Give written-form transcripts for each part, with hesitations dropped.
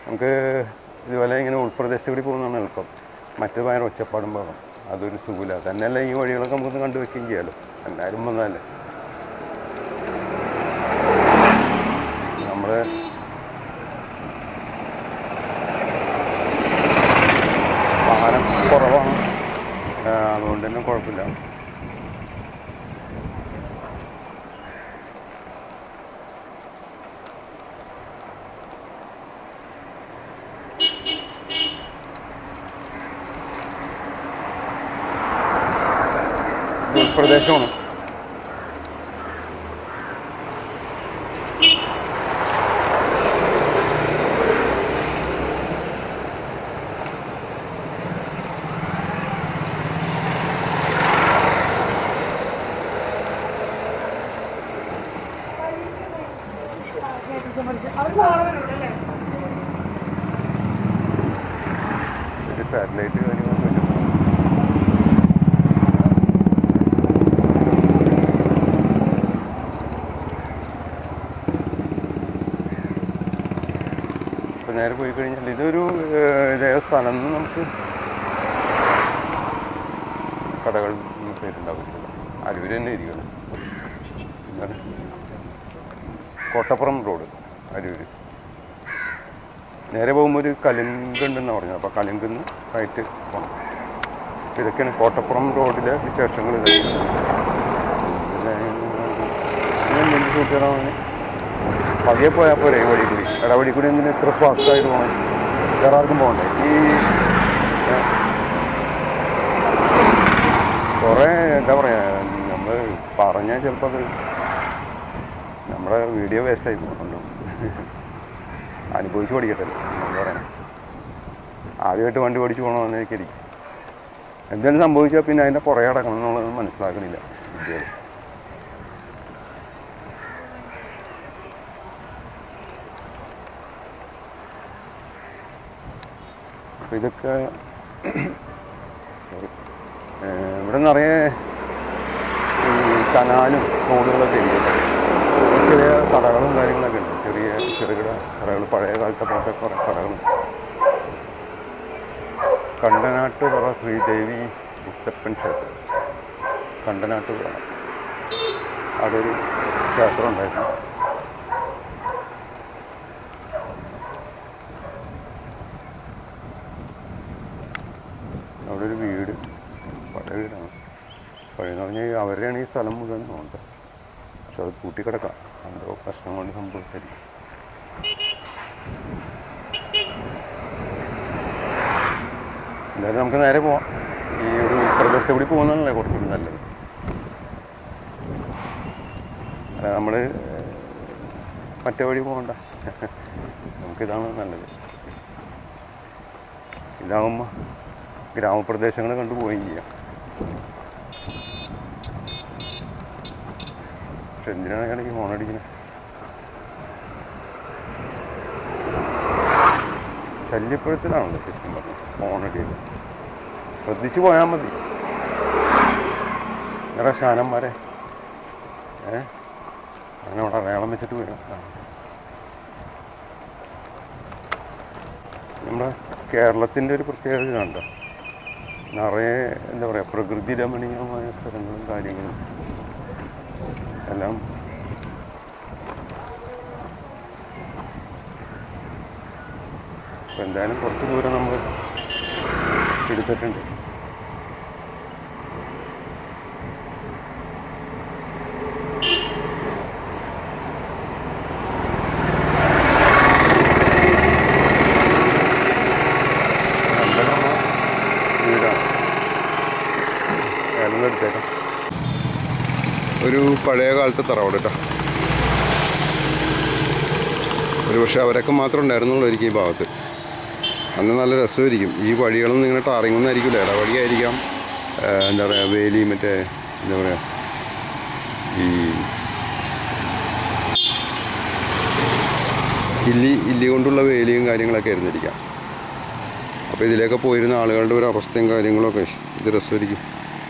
നമുക്ക് ഇതുപോലെ ഇങ്ങനെ ഉൾപ്രദേശത്ത് കൂടി പോകുന്നതാണ് എളുപ്പം. മറ്റു ഭയങ്കര ഒച്ചപ്പാടും പോകാം, അതൊരു സുഖമില്ല. തന്നെയല്ല ഈ വഴികളൊക്കെ നമുക്കൊന്ന് കണ്ടുവെക്കുകയും ചെയ്യാമല്ലോ. എല്ലാവരും വന്നാലേ നമ്മുടെ വാഹനം കുറവാണ്, അതുകൊണ്ട് തന്നെ കുഴപ്പമില്ല. ഉൾപ്രദേശമാണ്. സാറ്റലൈറ്റ് കാര്യങ്ങളൊക്കെ വെച്ചിട്ടുണ്ട്. ഇപ്പം നേരെ പോയി കഴിഞ്ഞാൽ ഇതൊരു സ്ഥലം നമുക്ക് കടകൾ പേരുണ്ടാവില്ല. അരൂർ തന്നെ ഇരിക്കണം. എന്താണ് കോട്ടപ്പുറം റോഡ്, അരൂർ. നേരെ പോകുമ്പോൾ ഒരു കലുങ്കുണ്ടെന്ന് പറഞ്ഞത്. അപ്പോൾ കലുങ്കെന്ന് റൈറ്റ് പോകണം. ഇതൊക്കെയാണ് കോട്ടപ്പുറം റോഡിലെ വിശേഷങ്ങൾ. എന്ത് സൂചിച്ചാണ് പതിയെ പോയാൽ പോരെ വഴി കൂടി. ഇടവഴി കൂടി എന്തിനും ഇത്ര ഫാസ്റ്റായിട്ട് പോകണം? വേറെ ആർക്കും പോകണ്ടേ? ഈ കുറേ എന്താ പറയുക, നമ്മൾ പറഞ്ഞാൽ ചിലപ്പോൾ അത് നമ്മുടെ വീഡിയോ വേസ്റ്റായി പോകുന്നുണ്ടോ. അനുഭവിച്ച് പഠിക്കട്ടല്ലോ നമ്മൾ പറയണം. ആദ്യമായിട്ട് വണ്ടി പഠിച്ച് പോകണമെന്ന് എനിക്കിരിക്കും. എന്തെങ്കിലും സംഭവിച്ചാൽ പിന്നെ അതിൻ്റെ പുറകെ അടക്കണം എന്നുള്ളത് മനസ്സിലാക്കണില്ല വിദ്യകൾ. അപ്പോൾ ഇതൊക്കെ സോറി ഇവിടെ നിറയെ ഈ കനാലും തോടുകളൊക്കെ ഇരിക്കും. ചെറിയ കടകളും കാര്യങ്ങളൊക്കെ ഉണ്ട്. ചെറുകിട കടകൾ, പഴയ കാലത്തെ പോലത്തെ കുറേ കടകൾ. കണ്ടനാട്ടുപുറ ശ്രീദേവി മുത്തപ്പൻ ക്ഷേത്രം, കണ്ടനാട്ടുപുറ. അതൊരു ക്ഷേത്രം ഉണ്ടായിരുന്നു. അവിടെ ഒരു വീട്, പഴയ വീടാണ്. പഴയെന്ന് പറഞ്ഞാൽ അവരുടെയാണ് ഈ സ്ഥലം മുഴുവൻ ഉണ്ട്. പക്ഷെ അത് കൂട്ടിക്കിടക്കാം, എന്തോ പ്രശ്നം കൊണ്ട് സംഭവിച്ചായിരിക്കും. എന്തായാലും നമുക്ക് നേരെ പോവാം. ഈ ഒരു പ്രദേശത്തെ കൂടി പോകുന്നതല്ലേ കുറച്ചുകൂടി നല്ലത്. അല്ല നമ്മൾ മറ്റേ വഴി പോകണ്ട, നമുക്കിതാണ് നല്ലത്. ഇതാകുമ്പോൾ ഗ്രാമപ്രദേശങ്ങൾ കണ്ടു പോവുകയും ചെയ്യാം. പക്ഷെ എന്തിനാണ് ഇടയ്ക്ക് ഫോണടിക്കുന്നത്? ശല്യപ്പെടുത്തലാണല്ലോ ശരിക്കും പറഞ്ഞു. ഫോണടിയത് ശ്രദ്ധിച്ചു പോയാൽ മതി. വേറെ ശാനന്മാരെ അങ്ങനെ അവിടെ അടയാളം വെച്ചിട്ട് വേണം. നമ്മുടെ കേരളത്തിൻ്റെ ഒരു പ്രത്യേകത കണ്ടോ, നിറയെ എന്താ പറയുക, പ്രകൃതി രമണീയമായ സ്ഥലങ്ങളും കാര്യങ്ങളും എല്ലാം. അപ്പോൾ എന്തായാലും കുറച്ച് ദൂരം നമ്മൾ എടുത്തിട്ടുണ്ട്. എടുത്തേക്കാം. ഒരു പഴയ കാലത്തെ തറവാട് കേട്ടോ. ഒരു പക്ഷേ അവരൊക്കെ മാത്രമേ ഉണ്ടായിരുന്നുള്ളൂ എനിക്ക് ഈ ഭാഗത്ത്. അന്ന് നല്ല രസമായിരിക്കും. ഈ വഴികളൊന്നും ഇങ്ങനെ ടാറിങ്ങൊന്നും ആയിരിക്കില്ല, ഇടവഴിയായിരിക്കാം. എന്താ പറയുക, വേലി, മറ്റേ എന്താ പറയുക, ഈ ഇല്ലി കൊണ്ടുള്ള വേലിയും കാര്യങ്ങളൊക്കെ ആയിരുന്നിരിക്കാം. അപ്പോൾ ഇതിലേക്ക് പോയിരുന്ന ആളുകളുടെ ഒരു അവസ്ഥയും കാര്യങ്ങളൊക്കെ ഇത് രസമായിരിക്കും.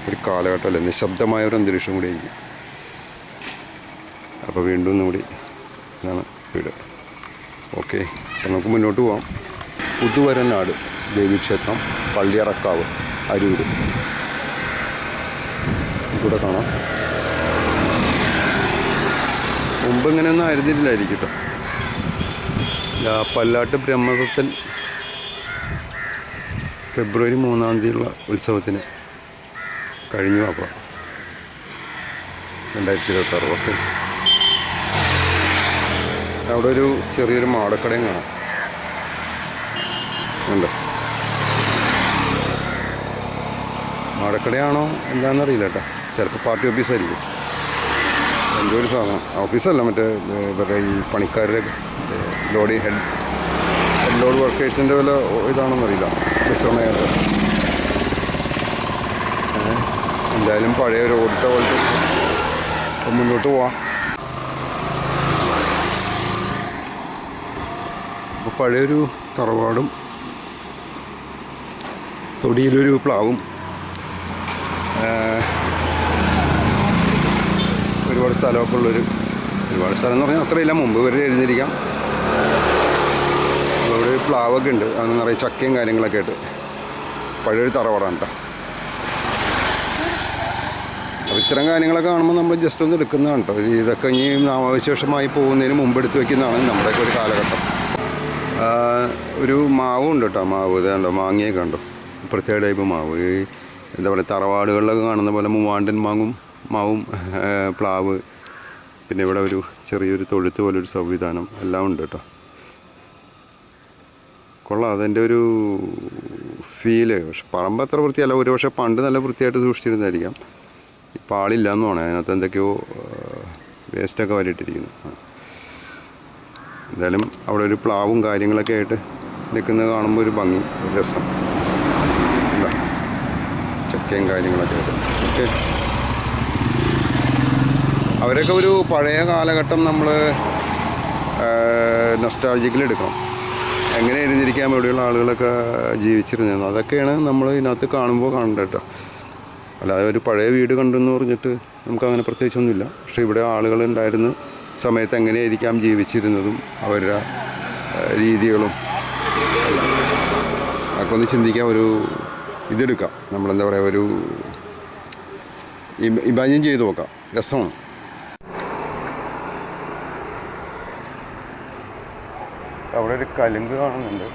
ഒരു കാലഘട്ടമല്ലേ, നിശബ്ദമായ ഒരു അന്തരീക്ഷം കൂടി ആയിരിക്കും. അപ്പോൾ വീണ്ടും ഒന്നുകൂടി ഇതാണ് വീട്. ഓക്കെ, അപ്പം നമുക്ക് മുന്നോട്ട് പോവാം. പുതുവരനാട് ദേവീക്ഷേത്രം, പള്ളിയറക്കാവ്, അരൂർ. ഇവിടെ കാണാം. മുമ്പ് ഇങ്ങനെയൊന്നും ആയിരുന്നില്ലായിരിക്കും കേട്ടോ. പല്ലാട്ട് ബ്രഹ്മദത്തൻ ഫെബ്രുവരി 3-ാം തീയതിയുള്ള ഉത്സവത്തിന് കഴിഞ്ഞു. അപ്പോൾ 2026. ഓക്കെ, അവിടെ ഒരു ചെറിയൊരു മാടക്കടയും കാണാം. ഉണ്ട്, മാടക്കടയാണോ എന്താണെന്നറിയില്ല കേട്ടോ. ചിലപ്പോൾ പാർട്ടി ഓഫീസായിരിക്കും. എന്തോ ഒരു സാധനം, ഓഫീസല്ല, മറ്റേ ഇവരുടെ ഈ പണിക്കാരുടെ ഹെഡ് ലോഡ് വർക്കേഴ്സിൻ്റെ വല്ല ഇതാണെന്നറിയില്ല. വിശ്രമയാത്ര. എന്തായാലും പഴയ ഒരു ഓടിട്ട പോലത്തെ. അപ്പം മുന്നോട്ട് പോവാം. അപ്പോൾ പഴയൊരു തറവാടും തൊടിയിലൊരു പ്ലാവും ഒരുപാട് സ്ഥലമൊക്കെ ഉള്ളൊരു, ഒരുപാട് സ്ഥലം എന്ന് പറഞ്ഞാൽ അത്രയില്ല, മുമ്പ് വരെ എഴുന്നേരിക്കാം. അവിടെ ഒരു പ്ലാവൊക്കെ ഉണ്ട്, അതിന് നിറയെ ചക്കയും കാര്യങ്ങളൊക്കെ ആയിട്ട്. പഴയൊരു തറവാടാണ് കേട്ടോ. അപ്പോൾ ഇത്തരം കാര്യങ്ങളൊക്കെ കാണുമ്പോൾ നമ്മൾ ജസ്റ്റ് ഒന്ന് എടുക്കുന്നതാണ് കേട്ടോ. ഇതൊക്കെ ഇനി നാമാവിശേഷമായി പോകുന്നതിന് മുമ്പ് എടുത്ത് വയ്ക്കുന്നതാണ് നമ്മുടെയൊക്കെ ഒരു കാലഘട്ടം. ഒരു മാവും ഉണ്ട് കേട്ടോ. മാവ് ഇതുണ്ടോ, മാങ്ങയൊക്കെ ഉണ്ടോ, പ്രത്യേക ടൈപ്പ് മാവ്. ഈ എന്താ പറയുക, തറവാടുകളിലൊക്കെ കാണുന്ന പോലെ മൂവാണ്ടൻ മാവും പ്ലാവ്, പിന്നെ ഇവിടെ ഒരു ചെറിയൊരു തൊഴുത്ത് പോലൊരു സംവിധാനം എല്ലാം ഉണ്ട് കേട്ടോ. കൊള്ളാം, അതിൻ്റെ ഒരു ഫീല്. പക്ഷെ പറമ്പ് അത്ര വൃത്തിയല്ല. ഒരു പക്ഷേ പണ്ട് നല്ല വൃത്തിയായിട്ട് സൂക്ഷിച്ചിരുന്നായിരിക്കാം. ഇപ്പം ആളില്ല എന്ന് തോന്നണം. അതിനകത്ത് എന്തൊക്കെയോ വേസ്റ്റൊക്കെ വരിയിട്ടിരിക്കുന്നു. എന്തായാലും അവിടെ ഒരു പ്ലാവും കാര്യങ്ങളൊക്കെ ആയിട്ട് നിൽക്കുന്നത് കാണുമ്പോൾ ഒരു ഭംഗി, ഒരു രസം. ചക്കയും കാര്യങ്ങളൊക്കെ ആയിട്ട്. ഓക്കെ, അവരൊക്കെ ഒരു പഴയ കാലഘട്ടം നമ്മൾ നൊസ്റ്റാൾജിക്കിലെടുക്കണം. എങ്ങനെ എഴുതിയിരിക്കാൻ ഇവിടെയുള്ള ആളുകളൊക്കെ ജീവിച്ചിരുന്നത്, അതൊക്കെയാണ് നമ്മൾ ഇതിനകത്ത് കാണുമ്പോൾ കാണേണ്ടത് കേട്ടോ. അല്ലാതെ ഒരു പഴയ വീട് കണ്ടെന്ന് പറഞ്ഞിട്ട് നമുക്കങ്ങനെ പ്രത്യേകിച്ചൊന്നുമില്ല. പക്ഷേ ഇവിടെ ആളുകൾ ഉണ്ടായിരുന്ന സമയത്ത് എങ്ങനെയായിരിക്കാം ജീവിച്ചിരുന്നതും അവരുടെ രീതികളും അതൊക്കെ ഒന്ന് ചിന്തിക്കാൻ ഒരു ഇതെടുക്കാം. നമ്മളെന്താ പറയുക, ഒരു ഇമാജിൻ ചെയ്ത് നോക്കാം. രസമാണ്. അവിടെ ഒരു കലുങ്ക് കാണുന്നുണ്ട്,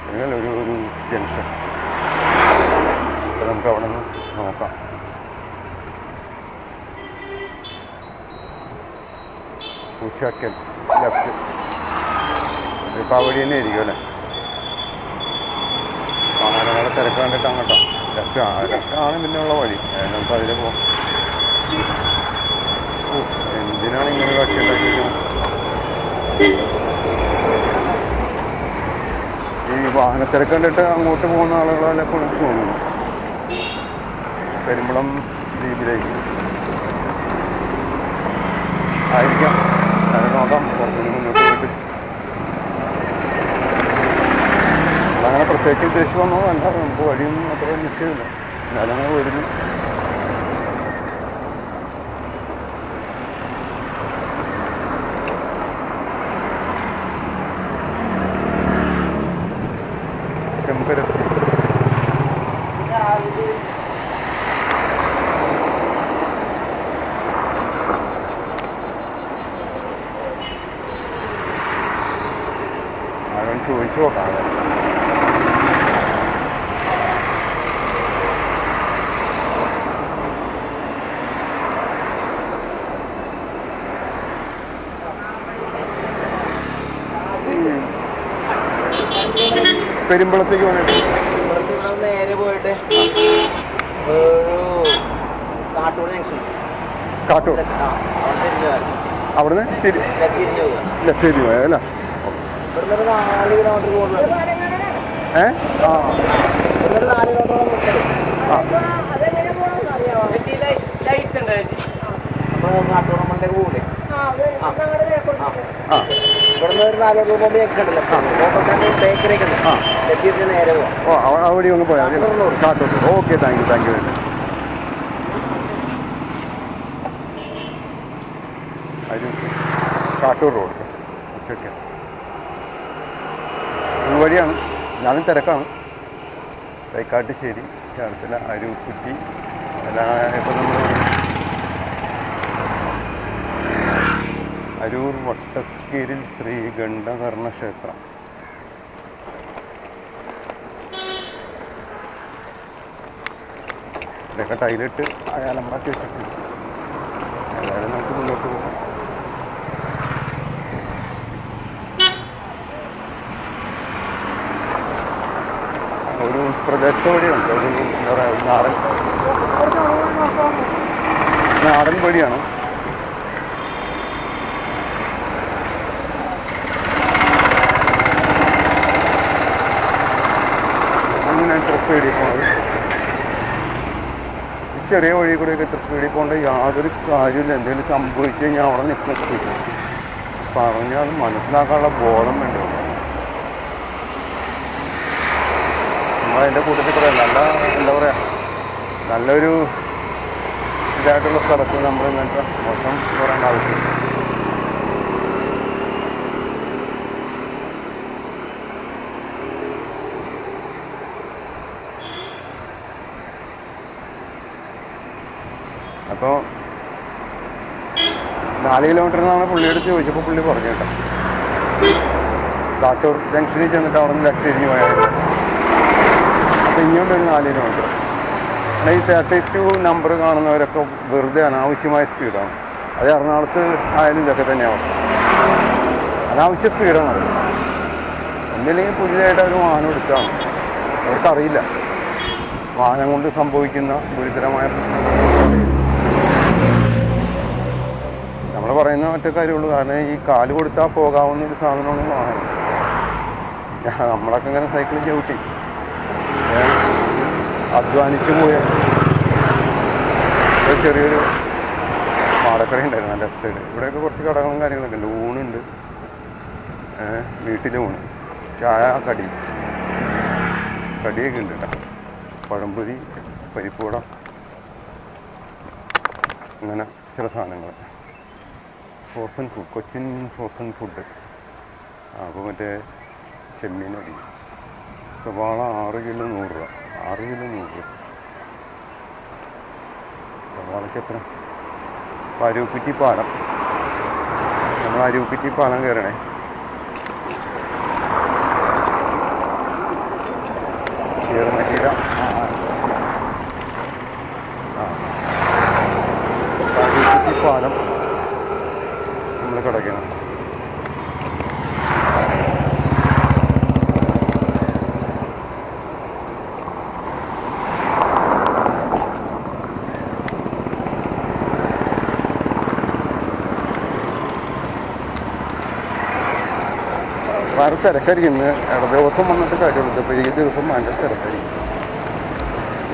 അല്ലെങ്കിൽ ഒരു ജംഗ്ഷൻ. അപ്പോൾ നമുക്ക് അവിടെ നിന്ന് നോക്കാം. ഉച്ചക്കൽ ലെഫ്റ്റ്. ഇപ്പോൾ അവിടെ തന്നെ ആയിരിക്കും അല്ലേ. കാണാനോടെ തിരക്ക് കണ്ടിട്ട് അങ്ങോട്ടോ ലെഫ്റ്റാണ് പിന്നെയുള്ള വഴി. നമുക്ക് അതിൽ പോകാം. എന്തിനാണ് ഇങ്ങനെ കാട്ടി ഉണ്ടാക്കിയിരിക്കുന്നത്? ഈ വാഹനത്തിരക്ക് കണ്ടിട്ട് അങ്ങോട്ട് പോകുന്ന ആളുകളെ തോന്നുന്നു. പെരുമ്പളം ദ്വീപിലേക്ക് ആയിരിക്കാം. അത് നോക്കാം. കുറച്ചുകൂടി മുന്നോട്ട് പോയിട്ട് അതങ്ങനെ പ്രത്യേകിച്ച് ഉദ്ദേശിച്ചൊന്നോ അല്ല. നമുക്ക് വഴിയൊന്നും അത്ര നിശ്ചയമില്ല. എന്നാലും അങ്ങനെ വരുന്നു. ചെമ്പരത്തി അവൻ ചോദിച്ചു നോക്കാം. പെരുമ്പളത്തേക്ക് പോയിട്ട് നേരെ പോയിട്ട് കാട്ടൂർ ജംഗ്ഷൻ, കാട്ടൂർ അവിടുന്ന് ലെഫ്റ്റ് തിരിഞ്ഞു പോയാ അല്ലേ? ഇവിടുന്ന് 4 കിലോമീറ്റർ കൂടുതൽ. ഇവിടുന്ന് 4 കിലോമീറ്റർ. കാട്ടൂർ നമ്മളുടെ കൂടെ ഇവിടുന്ന് ഒരു 4 രൂപ ജംഗ്ഷൻ ഉണ്ടല്ലോ, ഓട്ടോ സ്റ്റാൻഡ് ബേക്കറിയൊക്കെ ഉണ്ട്. ലെഫ്റ്റ് നേരെ പോവാം. അവിടെ ഒന്ന് പോയാൽ Kattoor. Okay, thank you very much. Kattoor road. Okay. ഉൾവഴിയാണ്, എന്നാലും തിരക്കാണ്. തൈക്കാട്ടുശ്ശേരി, ചേർത്തല, അരൂക്കുറ്റി എല്ലാം. ഇപ്പം നമ്മൾ അരൂർ വട്ടക്കീരിൽ ശ്രീ ഗണ്ഡകർണ ക്ഷേത്രം. ഇതൊക്കെ ടൈലിട്ട് അയാലമ്പാക്കി വെച്ചിട്ടുണ്ട്. ഏതായാലും നമുക്ക് മുന്നോട്ട് പോകാം. ഒരു പ്രദേശത്തെ വഴിയുണ്ട്, ഒരു എന്താ പറയുക നാടൻ വഴിയാണ്. അങ്ങനെ ഇത്ര സ്പീഡിൽ പോണത്, ചെറിയ വഴി കൂടെയൊക്കെ ഇത്ര സ്പീഡിൽ പോകേണ്ട യാതൊരു കാര്യമില്ല. എന്തെങ്കിലും സംഭവിച്ചു കഴിഞ്ഞാൽ അവിടെ നിൽക്കും. പറഞ്ഞാൽ അത് മനസ്സിലാക്കാനുള്ള ബോധം വേണ്ട. നമ്മളതിൻ്റെ കൂട്ടത്തിൽ കൂടെ നല്ല എന്താ പറയുക നല്ലൊരു ഇതായിട്ടുള്ള സ്ഥലത്ത് നമ്മൾ ഇങ്ങനത്തെ മോശം പറയേണ്ട ആവശ്യമില്ല. അപ്പോൾ 4 കിലോമീറ്റർ എന്നാണ് പുള്ളിയെടുത്ത് ചോദിച്ചപ്പോൾ പുള്ളി പറഞ്ഞു കേട്ടോ. കാട്ടൂർ ജംഗ്ഷനിൽ ചെന്നിട്ട് അവിടെ നിന്ന് ലെഫ്റ്റ് തിരിഞ്ഞ് പോയാൽ അപ്പോൾ ഇങ്ങോട്ടൊരു 4 കിലോമീറ്റർ. ഈ 32 നമ്പർ കാണുന്നവരൊക്കെ വെറുതെ അനാവശ്യമായ സ്പീഡാണ്. അത് എറണാകുളത്ത് ആയാലും ഇതൊക്കെ തന്നെയാവും. അനാവശ്യ സ്പീഡാണ് അത്. ഒന്നില്ലെങ്കിൽ പുതിയതായിട്ട് അവർ വാഹനം എടുക്കുകയാണ്. അവർക്കറിയില്ല വാഹനം കൊണ്ട് സംഭവിക്കുന്ന ഗുരുതരമായ പ്രശ്നങ്ങൾ. നമ്മൾ പറയുന്ന മറ്റേ കാര്യമുള്ളൂ. കാരണം ഈ കാല് കൊടുത്താൽ പോകാവുന്ന ഒരു സാധനമാണ് വാഹനം. നമ്മളൊക്കെ ഇങ്ങനെ സൈക്കിൾ ചവിട്ടി അധ്വാനിച്ചു പോയ ചെറിയൊരു മാടക്കട ഉണ്ടായിരുന്നു ലെഫ്റ്റ് സൈഡ്. ഇവിടെയൊക്കെ കുറച്ച് കടകളും കാര്യങ്ങളൊക്കെ ഉണ്ട്. ഊണുണ്ട്, വീട്ടിൽ ഊണ്, ചായ, കടിയൊക്കെ ഉണ്ട് കേട്ടോ. പഴംപൊരി, പരിപ്പുവട, അങ്ങനെ ചില സാധനങ്ങൾ. Frozen food, Cochin frozen food. അപ്പോൾ മറ്റേ ചെമ്മീനടി, സവാള 6 കിലോ 100 രൂപ. 6 കിലോ 100 രൂപ. സവാളയ്ക്ക് എത്ര? അരൂക്കുറ്റി പാലം. നമ്മൾ അരൂക്കുറ്റി പാലം കയറണേ. കയറുമറ്റീര അരൂക്കുറ്റി പാലം നമ്മൾ കിടക്കണം. വളരെ തിരക്കായിരിക്കും. ഇന്ന് ഇട ദിവസം വന്നിട്ട് കാര്യമുള്ളൂ. ഇപ്പോൾ ഈ ദിവസം ഭയങ്കര തിരക്കായിരിക്കും.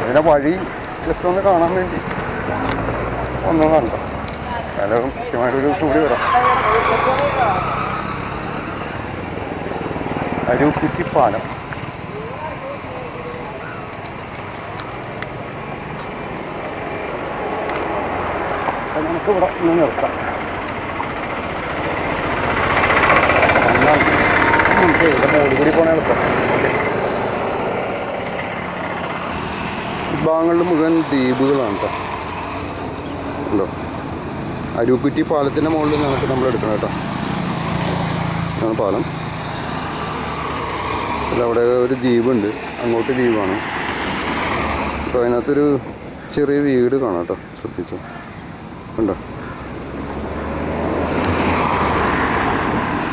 ഇതിനെ വഴി ജസ്റ്റ് ഒന്ന് കാണാൻ വേണ്ടി ഒന്നും കണ്ട. എല്ലാവരും കൃത്യമായിട്ടൊരു ദിവസം കൂടി വരാം. അരൂക്കുറ്റി പാലം. നമുക്കിവിടെ ഒന്ന് നിർത്താം. ഇവിടെ മോളിൽ കൂടി പോകണ എളുപ്പം. ഭാഗങ്ങളിൽ മുഴുവൻ ദ്വീപുകളാണ് കേട്ടോ. ഉണ്ടോ? അരൂക്കുറ്റി പാലത്തിൻ്റെ മുകളിൽ നമുക്ക് നമ്മൾ എടുക്കണം കേട്ടോ. ആണ് പാലം. അവിടെ ഒരു ദ്വീപുണ്ട്, അങ്ങോട്ട് ദ്വീപാണ്. അപ്പോൾ അതിനകത്തൊരു ചെറിയ വീട് കാണാം കേട്ടോ, ശ്രദ്ധിച്ചു. ഉണ്ടോ?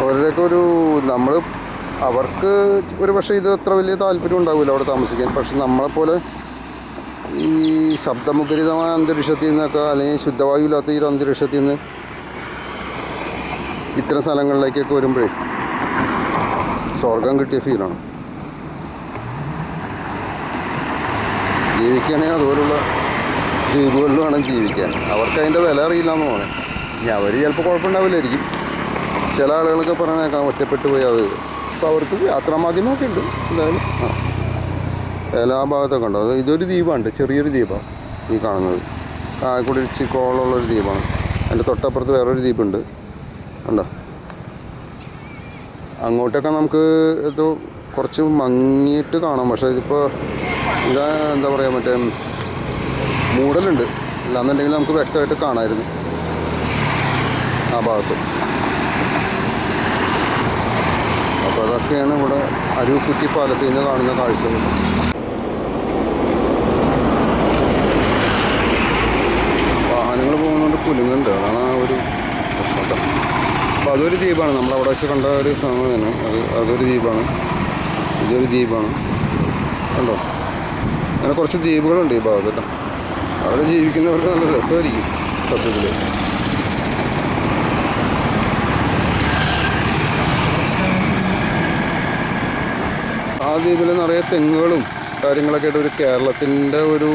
അവരുടെയൊക്കെ ഒരു നമ്മൾ അവർക്ക് ഒരു പക്ഷേ ഇത് അത്ര വലിയ താല്പര്യം ഉണ്ടാവില്ല അവിടെ താമസിക്കാൻ. പക്ഷെ നമ്മളെപ്പോലെ ഈ ശബ്ദമുഖരിതമായ അന്തരീക്ഷത്തിൽ നിന്നൊക്കെ, അല്ലെങ്കിൽ ശുദ്ധവായു ഇല്ലാത്ത ഈ ഒരു അന്തരീക്ഷത്തിൽ നിന്ന് ഇത്തരം സ്ഥലങ്ങളിലേക്കൊക്കെ വരുമ്പോഴേ സ്വർഗം കിട്ടിയ ഫീലാണ്. ജീവിക്കുകയാണെങ്കിൽ അതുപോലുള്ള ദ്വീപുകളിൽ വേണം ജീവിക്കാൻ. അവർക്ക് അതിൻ്റെ വില അറിയില്ല എന്ന് തോന്നുന്നത്. ഇനി അവർ ചിലപ്പോൾ കുഴപ്പമുണ്ടാവില്ലായിരിക്കും. ചില ആളുകളൊക്കെ പറഞ്ഞേക്കാം ഒറ്റപ്പെട്ടു പോയി അത്. അപ്പോൾ അവർക്ക് യാത്രാമാധ്യമമൊക്കെ ഉണ്ട് എന്തായാലും. എല്ലാ ഭാഗത്തൊക്കെ ഉണ്ടോ. ഇതൊരു ദ്വീപാണ്, ചെറിയൊരു ദ്വീപാണ് ഈ കാണുന്നത്. കൂടി കോളുള്ളൊരു ദ്വീപാണ്. അതിൻ്റെ തൊട്ടപ്പുറത്ത് വേറൊരു ദ്വീപുണ്ട്. ഉണ്ടോ? അങ്ങോട്ടൊക്കെ നമുക്ക് ഇത് കുറച്ച് മങ്ങിയിട്ട് കാണാം. പക്ഷേ ഇതിപ്പോൾ ഇതാ എന്താ പറയുക, മറ്റേ മൂടലുണ്ട്. അല്ലാന്നുണ്ടെങ്കിൽ നമുക്ക് വ്യക്തമായിട്ട് കാണാമായിരുന്നു ആ ഭാഗത്ത്. അപ്പോൾ അതൊക്കെയാണ് ഇവിടെ അരുക്കുറ്റി പാലത്തിൽ നിന്ന് കാണുന്ന കാഴ്ചകൾ. വാഹനങ്ങൾ പോകുന്നതുകൊണ്ട് കുലുങ്ങുന്നുണ്ട്, അതാണ് ആ ഒരു പ്രശ്നം. അപ്പോൾ അതൊരു ദ്വീപാണ്, നമ്മളവിടെ വെച്ച് കണ്ട ഒരു സമയം തന്നെ. അതൊരു ദ്വീപാണ്, ഇതൊരു ദ്വീപാണ്. കണ്ടോ, അങ്ങനെ കുറച്ച് ദ്വീപുകളുണ്ട് ഈ ഭാഗത്ത് കേട്ടോ. അവിടെ ജീവിക്കുന്നവർക്ക് നല്ല രസമായിരിക്കും സത്യത്തിൽ. ആ ദ്വീപിൽ നിറയെ തെങ്ങുകളും കാര്യങ്ങളൊക്കെ ആയിട്ട് ഒരു കേരളത്തിൻ്റെ ഒരു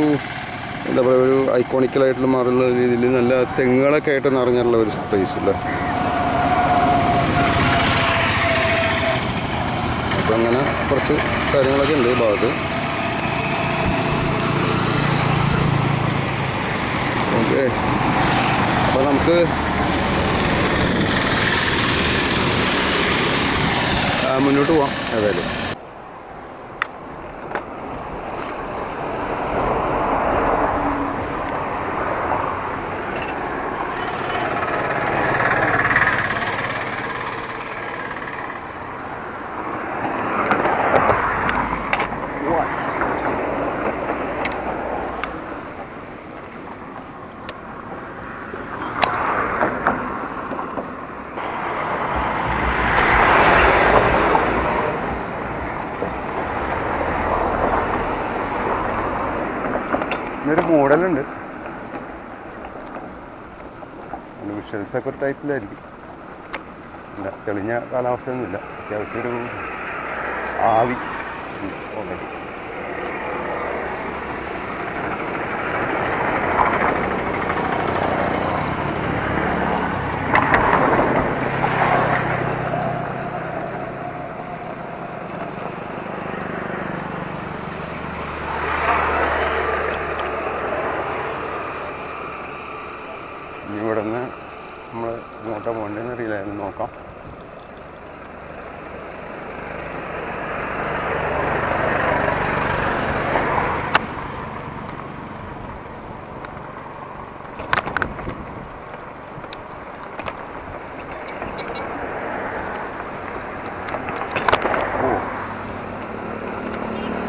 എന്താ പറയുക, ഒരു ഐക്കോണിക്കലായിട്ടുള്ള മാറുന്ന രീതിയിൽ നല്ല തെങ്ങുകളൊക്കെ ആയിട്ട് നിറഞ്ഞിട്ടുള്ള ഒരു സ്പേസ് അല്ലേ. അപ്പം അങ്ങനെ കുറച്ച് കാര്യങ്ങളൊക്കെ ഉണ്ട് ഈ ഭാഗത്ത്. ഓക്കെ, അപ്പോൾ നമുക്ക് മുന്നോട്ട് പോവാം. ഏതായാലും ഇന്നൊരു മോഡലുണ്ട്, വിഷ്വൽസൊക്കെ ഒരു ടൈപ്പിലായിരിക്കും. ഇല്ല, തെളിഞ്ഞ കാലാവസ്ഥയൊന്നുമില്ല. അത്യാവശ്യം ഒരു ആവി ഓൾറെഡി. ഇനി ഇവിടെ നിന്ന് നമ്മൾ ഇങ്ങോട്ടാ പോകേണ്ടതെന്ന് അറിയില്ലായിരുന്നു, നോക്കാം.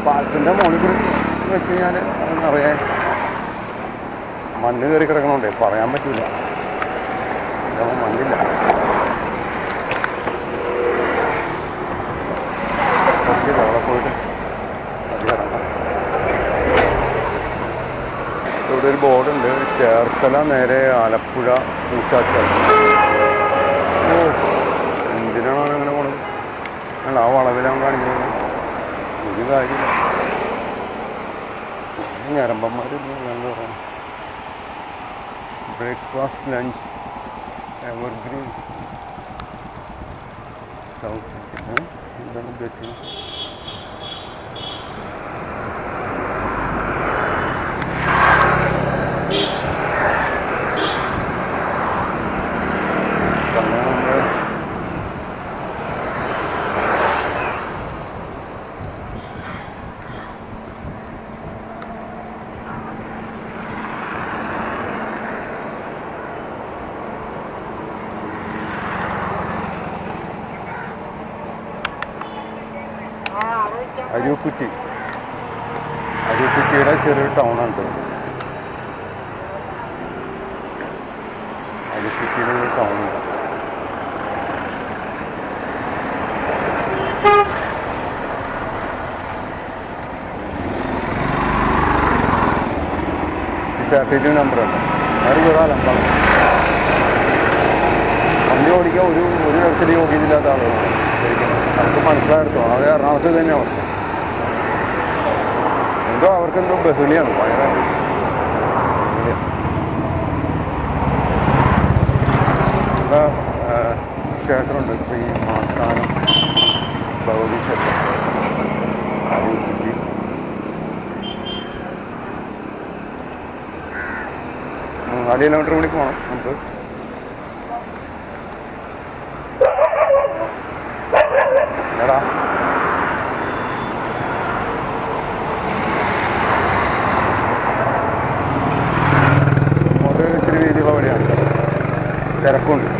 പാലത്തിൻ്റെ മുകളിൽ കൂടി വെച്ച് കഴിഞ്ഞാൽ അറിയാൻ മണ്ണ് കയറി കിടക്കണോണ്ടേ പറയാൻ പറ്റില്ല. മണ്ണില്ല. അവിടെ പോയിട്ട് ഇറങ്ങാം. ഇവിടെ ഒരു ബോർഡുണ്ട്, ചേർത്തല നേരെ ആലപ്പുഴ പൂച്ചാച്ചാൽ. ഓ, എന്തിനാണോ അങ്ങനെ പോണത്? അല്ല, ആ വളവിലാണ് കാണിക്കുന്നത്. ഒരു കാര്യമില്ല, ഞരമ്പന്മാരില്ല. നല്ല പറയണം. Breakfast, lunch, evergreen south. എന്താണ് ഉദ്ദേശിക്കുന്നത്? അരുക്കുറ്റിയുടെ ചെറിയൊരു ടൗണുണ്ട്. അരുക്കുറ്റിയുടെ ഒരു ടൗണുണ്ട്. ടി നമ്പറുണ്ട്. അത് കയറാലോ. വണ്ടി ഓടിക്കാൻ ഒരു തരത്തിൽ യോഗ്യതയില്ലാത്ത ആളുകളാണ് ശരിക്കും. നമുക്ക് മനസ്സിലായെടുത്തോ, അത് എറണാകുളത്ത് തന്നെ അവസ്ഥ. എന്തോ അവർക്കെന്തോ ബഹുളിയാണ്, ഭയങ്കര ക്ഷേത്രമുണ്ട്, ശ്രീ മാസാനം ഭഗവതി ക്ഷേത്രം. അരുക്കുറ്റി 4 കിലോമീറ്റർ കൂടി പോകണം നമുക്ക്. എടാ തിരക്കുണ്ട്.